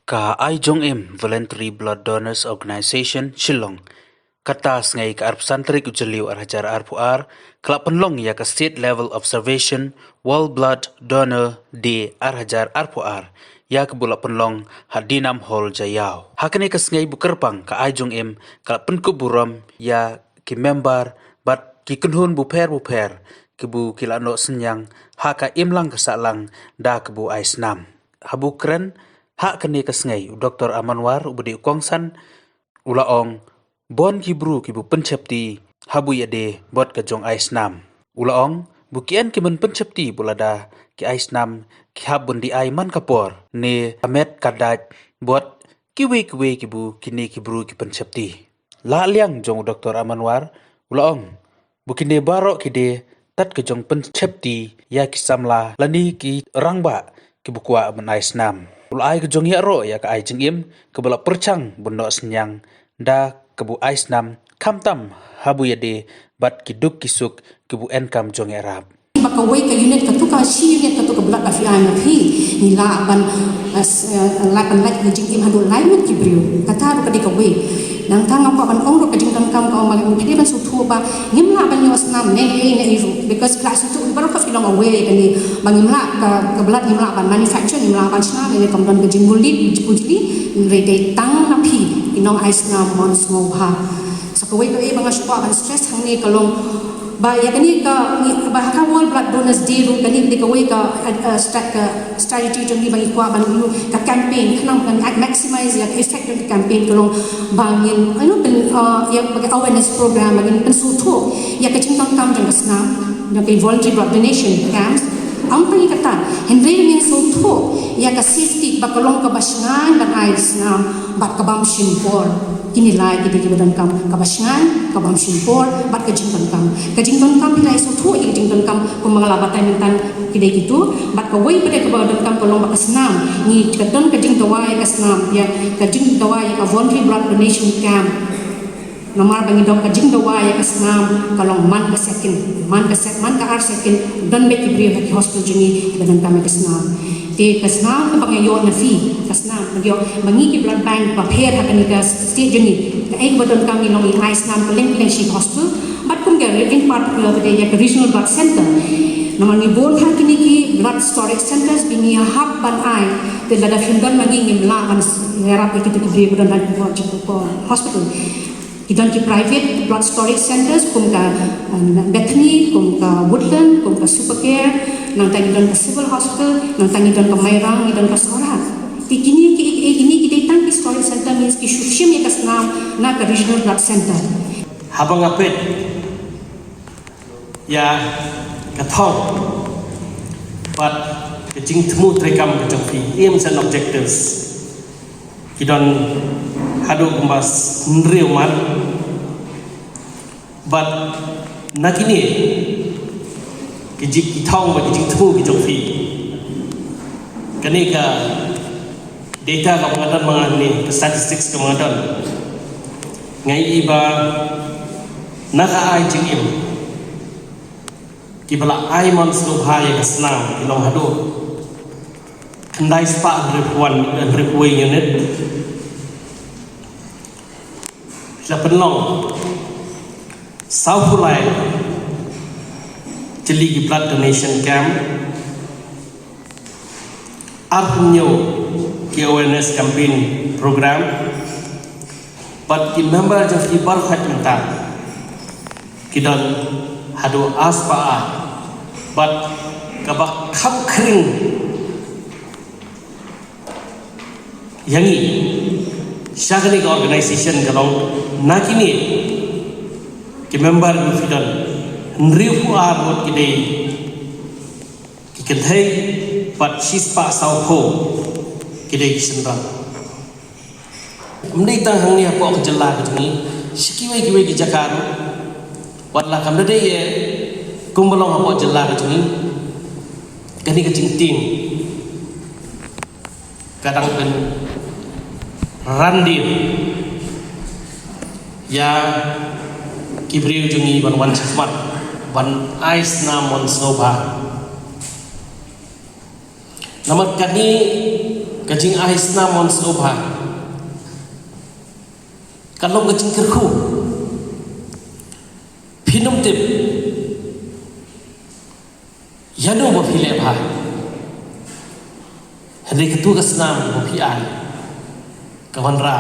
Ka IJONG-IM Voluntary Blood Donors Organization Shillong katas ngai ka arp santrik ujaliu arhajar arpuar kelak penlong ya ka state level observation World Blood Donor Day arhajar arpuar ya ka bulak penlong hadinam hall jayau hakane ka ngai bukerpang ka IJONG-IM kelak penkuburam ya ki member bat ki kunhun buper kebu kilano senyang haka imlang kesalang da kebu aisnam habu keren hak kene kasngai Dr. Amanwar ubedi ukongsan ulaong bon kibru kibu pencepti habu yade bot kajong aisnam ulaong bukian kimen pencepti bulada ki aisnam ki habun di aiman kapor ne amet kadat bot kiwe kibu kini kibru ki pencepti la liang jong Dr. Amanwar ulaong bukine barok kide tat kejong pencepti ya kisamla lani ki rangba kibukwa men aisnam ulai ke jong ya ro ya ka IJONG-IM ke bala percang bendo senyang da kebu aisnam kamtam habu yade bat kiduk kisuk kebu enkam jong ya rap baka wei ka unit ka tuka si unit ka tuka belak ka fi ai mapi ni la ban lapan lak ka IJONG-IM hadu lai mat kibriu kata ru ka dika wei nang tang apa ban ong ru ka jingkan kam ka mal mpi ban su thu ba ngimla ban yos nam ne ne iru because class tu baru ka fi long away ka ni bangimla ka belak ngimla ban manufacture ngimla ban sna ne kam don ka jinguli pujli rede tang na pi inong ais na mon small ha sa ka wei ka e banga spa ban stress hang ni ka long ba ya kani ka bahaka World Blood Donors Day ru kani de ka wei ka strategy jong ni bagi kwa ban lu ka campaign kanang kan maximize ya effect of the campaign kalong bangin ano pen ya bagi awareness program bagi pensutu ya ka cingtang kam jong kasna ya ka voluntary blood donation camps ang pagi kata henry ni sutu ya ka safety bakalong ka basingan dan ais na bat ka bam shimpor kini lai kita kibadan kam kabasingan kabam simpor bat kajington kam pilai sutu kajington kam kumangalabatan mintan kidai gitu bat kawai pada kibadan kam kolong bat senam ni kadon kajing tawai kasnam ya kajing tawai ka voluntary blood donation camp nomor bangi dok kajing tawai kasnam kolong man ka ar second dan be kibri ha hospital jini kibadan kam kasnam te kasnam ka pangayon na fee kasnam magyo mangi ki blood bank pa pher ha kanika state jeni ka ek badon kami long in aisnam peleng shi hospital but kum ga in particular the ya regional blood center naman ni bon ha kini ki blood storage centers bini hub ban ai te lada findan magi ngimla kan ngarap ki tu ki badon hospital idan ki private blood storage centers kum ka Bethany kum ka Woodland kum ka Supercare nang tangi don ka civil hospital nang tangi don ka Mairang idon ka Sorat ti kini kita tang ki storage center means ki shushim ya kasnam na ka regional blood center habang apet ya kathong but kecing temu trekam kecong fi aims and objectives kidon hadu kumbas nriumat but nakini kijik kitong ba kijik tu kijok fi kani ka data ka pengadon mga ni statistics ka pengadon ngai iba naka IJONG-IM kibala ai mon slubhaya kasnam ilong hadu kendai spa ribuan unit la penlong saufulai Jeligi blood donation camp arpunyo ki awareness campaign program but ki member jang ki bar khat menta kidon hadu aspa but kabak khap khring yangi shagani organization kalong nakini ki member kidon nriu armut kidei kikethei pat sispa saupo kidei kisendra mendai tang hang ni apa kejela kini sikiwe kiwe ki jakaru watla kam dei ye kumbalong apa jela kini kani kecingting kadang pen randim ya kibriu jungi ban chakmat ban ais namon soba namat kani kajing ais namon sobha kalong kajing kerku pinum tip yanu bo phile bha hari ketu kasnam bo phi ai kawan ra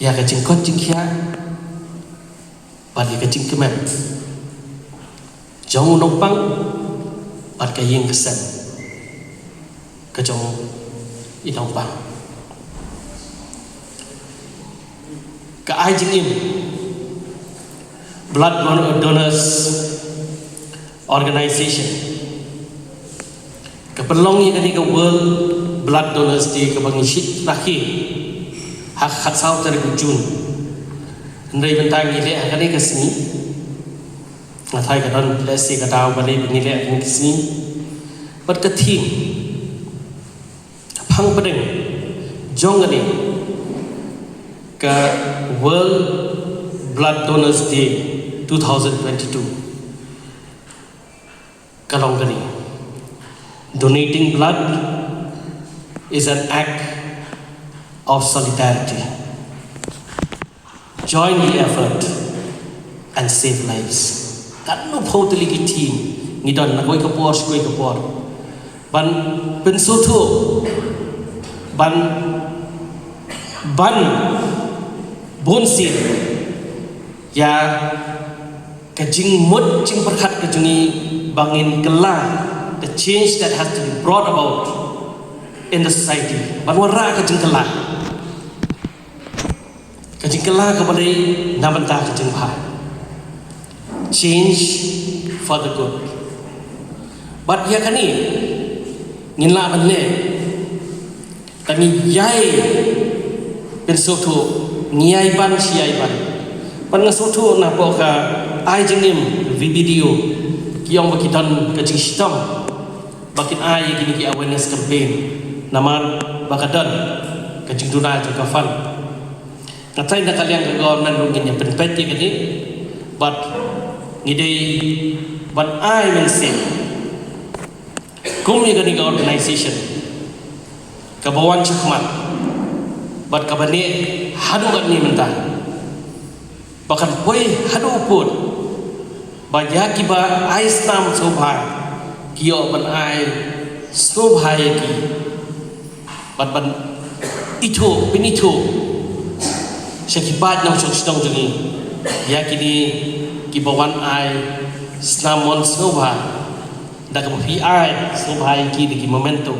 ya kajing kot jing khia bagi kajing kemen jong nopang bat kayeng kesen kajong inong pang ka ai jing im blood donors organization ka pelong ni kani ka world blood donors day ka bangishit rakhi hak khatsau tar jun ndai bentang ni le kani ka sini ngathai ka don lesi ka taw bali ni le kani ka sini bat ka thim phang padeng jong ani ka world blood donors day 2022 kalong kani donating blood is an act of solidarity. Join the effort and save lives. Kan no totally ki team ni don na koi kapor skoi kapor ban pensoto ban bonsin ya kajing mud jing perkhat kajungi bangin kela the change that has to be brought about in the society ban wara kajing kela kepada nabanta kajing bha change for the good but ya kani nginla banle kami yai pensoto niai ban siai ban pan ngasoto na poka ai jingim video kiong bakitan kajing sitam bakin ai gini ki awareness campaign namar bakadan kajing duna juga fan ngatai na kalian ke government mungkin yang penpet gini but ngidei ban ai mense kumi gani ka organization kabawan chakmat but kabane hadu gani mentah bahkan poi hadu pun baya kiba ais nam sobha kio ban ai sobha ki ban itu pinito sekibat nam sok jeni ya kini kibawan ai snamon sobha dak mo fi ai sobha ki di momento